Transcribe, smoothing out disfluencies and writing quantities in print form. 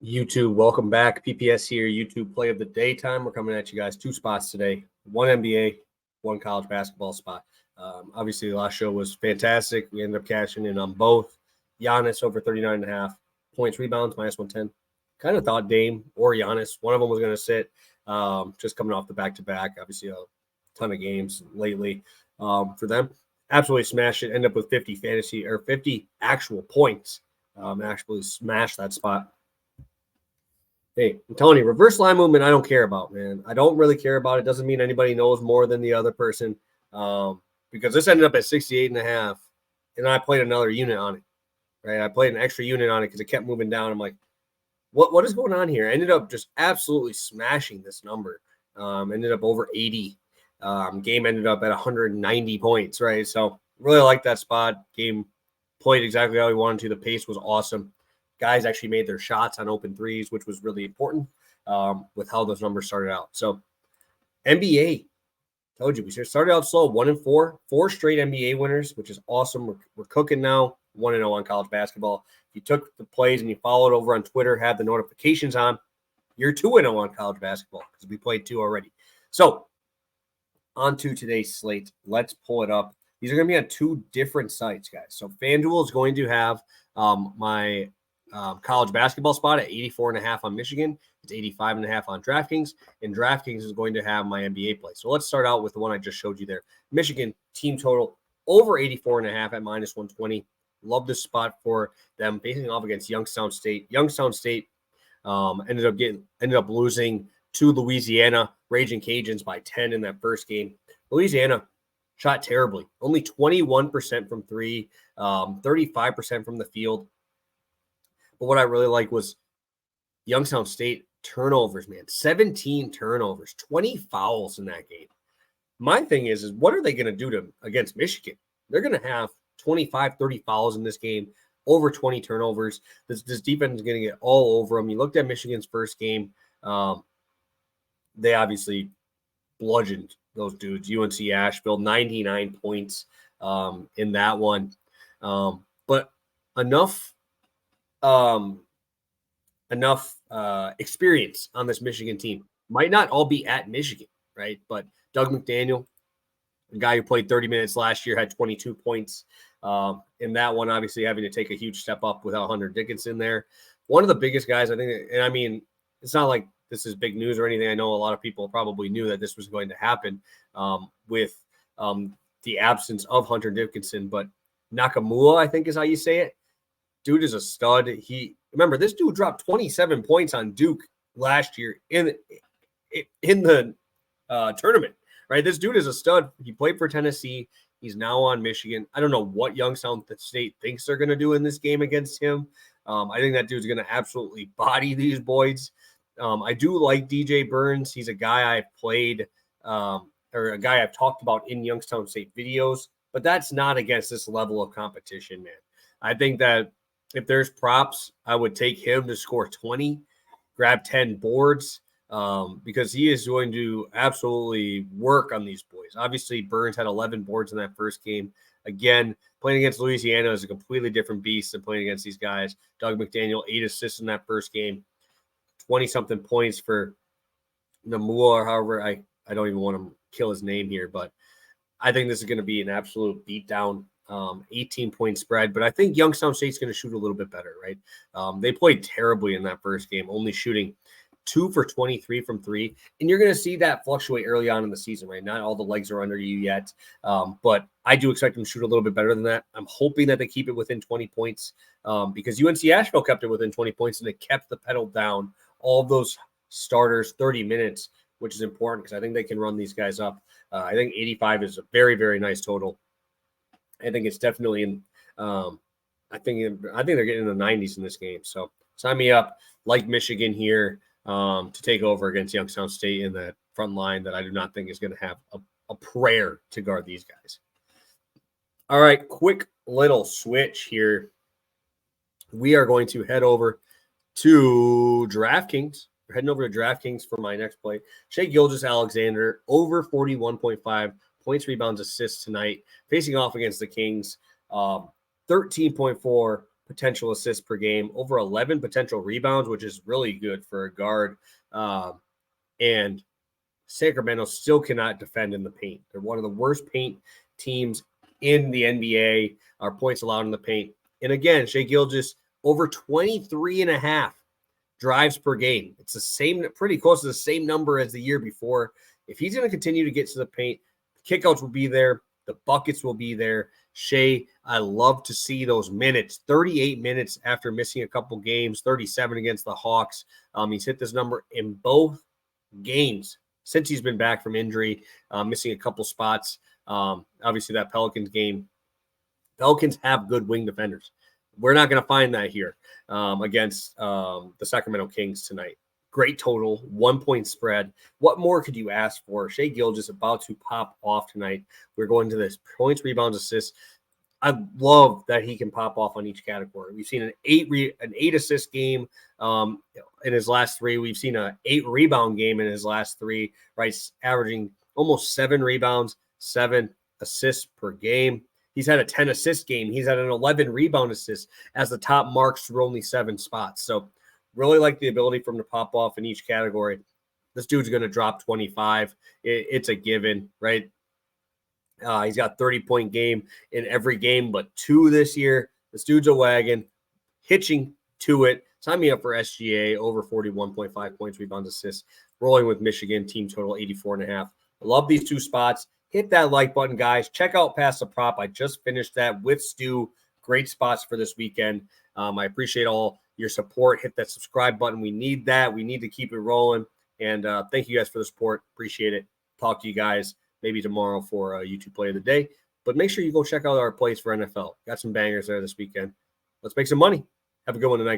YouTube, welcome back. PPS here, YouTube play of the day time. We're coming at you guys 2 spots today, 1 NBA, 1 college basketball spot. Obviously, the last show was fantastic. We ended up cashing in on both. Giannis over 39.5 points, rebounds, -110. Kind of thought Dame or Giannis, one of them was going to sit, just coming off the back-to-back. Obviously, a ton of games lately for them. Absolutely smashed it. End up with 50 actual points. Actually smashed that spot. Hey, I'm telling you, reverse line movement, I don't care about, man. I don't really care about it. Doesn't mean anybody knows more than the other person, because this ended up at 68.5, and I played another unit on it, right? I played an extra unit on it because it kept moving down. I'm like, what is going on here? I ended up just absolutely smashing this number. Ended up over 80. Game ended up at 190 points, right? So really like that spot. Game played exactly how we wanted to. The pace was awesome. Guys actually made their shots on open threes, which was really important with how those numbers started out. So NBA, told you, we started out slow, 1-4, 4 straight NBA winners, which is awesome. We're cooking now, 1-0 on college basketball. If you took the plays and you followed over on Twitter, had the notifications on, you're 2-0 on college basketball because we played 2 already. So on to today's slate. Let's pull it up. These are going to be on 2 different sites, guys. So FanDuel is going to have my college basketball spot at 84.5 on Michigan. It's 85.5 on DraftKings, and DraftKings is going to have my NBA play. So let's start out with the one I just showed you there. Michigan team total over 84.5 at -120. Love this spot for them facing off against Youngstown State. Youngstown State ended up losing to Louisiana Raging Cajuns by 10 in that first game. Louisiana shot terribly, only 21% from 3, 35% from the field. But what I really like was Youngstown State turnovers, man. 17 turnovers, 20 fouls in that game. My thing is what are they going to do against Michigan? They're going to have 25, 30 fouls in this game, over 20 turnovers. This defense is going to get all over them. You looked at Michigan's first game. They obviously bludgeoned those dudes. UNC Asheville, 99 points in that one. But enough experience on this Michigan team. Might not all be at Michigan, right? But Doug McDaniel, a guy who played 30 minutes last year, had 22 points in that one, obviously having to take a huge step up without Hunter Dickinson there. One of the biggest guys, I think, and I mean, it's not like this is big news or anything. I know a lot of people probably knew that this was going to happen with the absence of Hunter Dickinson, but Nakamura, I think is how you say it. Dude is a stud. Remember, this dude dropped 27 points on Duke last year in the tournament, right? This dude is a stud. He played for Tennessee. He's now on Michigan. I don't know what Youngstown State thinks they're going to do in this game against him. I think that dude's going to absolutely body these boys. I do like DJ Burns. He's a guy I've played or a guy I've talked about in Youngstown State videos, but that's not against this level of competition, man. I think that if there's props, I would take him to score 20, grab 10 boards, because he is going to absolutely work on these boys. Obviously, Burns had 11 boards in that first game. Again, playing against Louisiana is a completely different beast than playing against these guys. Doug McDaniel, 8 assists in that first game, 20-something points for Namua, however, I don't even want to kill his name here, but I think this is going to be an absolute beatdown. 18-point spread, but I think Youngstown State's going to shoot a little bit better, right? They played terribly in that first game, only shooting 2 for 23 from 3, and you're going to see that fluctuate early on in the season, right? Not all the legs are under you yet, but I do expect them to shoot a little bit better than that. I'm hoping that they keep it within 20 points because UNC Asheville kept it within 20 points, and they kept the pedal down all of those starters 30 minutes, which is important because I think they can run these guys up. I think 85 is a very, very nice total. I think it's definitely in. I think they're getting in the 90s in this game. So sign me up. Like Michigan here to take over against Youngstown State in that front line that I do not think is going to have a prayer to guard these guys. All right, quick little switch here. We are going to head over to DraftKings. We're heading over to DraftKings for my next play. Shai Gilgeous-Alexander over 41.5. points, rebounds, assists tonight, facing off against the Kings. 13.4 potential assists per game, over 11 potential rebounds, which is really good for a guard. And Sacramento still cannot defend in the paint. They're one of the worst paint teams in the NBA. Our points allowed in the paint. And again, Shai Gilgeous over 23.5 drives per game. It's the same, pretty close to the same number as the year before. If he's going to continue to get to the paint, kickouts will be there. The buckets will be there. Shai, I love to see those minutes. 38 minutes after missing a couple games, 37 against the Hawks. He's hit this number in both games since he's been back from injury, missing a couple spots. Obviously, that Pelicans game. Pelicans have good wing defenders. We're not going to find that here against the Sacramento Kings tonight. Great total, 1 point spread. What more could you ask for? Shai Gilgeous about to pop off tonight. We're going to this points, rebounds, assists. I love that he can pop off on each category. We've seen an eight assist game in his last 3. We've seen an 8 rebound game in his last 3, right? Averaging almost 7 rebounds, 7 assists per game. He's had a 10 assist game. He's had an 11 rebound assist as the top marks through only 7 spots. So really like the ability for him to pop off in each category. This dude's going to drop 25. It's a given, right? He's got 30-point game in every game but 2 this year. This dude's a wagon, hitching to it. Sign me up for SGA, over 41.5 points, rebounds, assists. Rolling with Michigan, team total 84.5. I love these 2 spots. Hit that like button, guys. Check out Pass the Prop. I just finished that with Stu. Great spots for this weekend. I appreciate all your support. Hit that subscribe button. We need that. We need to keep it rolling. And thank you guys for the support. Appreciate it. Talk to you guys maybe tomorrow for a YouTube play of the day. But make sure you go check out our plays for NFL. Got some bangers there this weekend. Let's make some money. Have a good one tonight.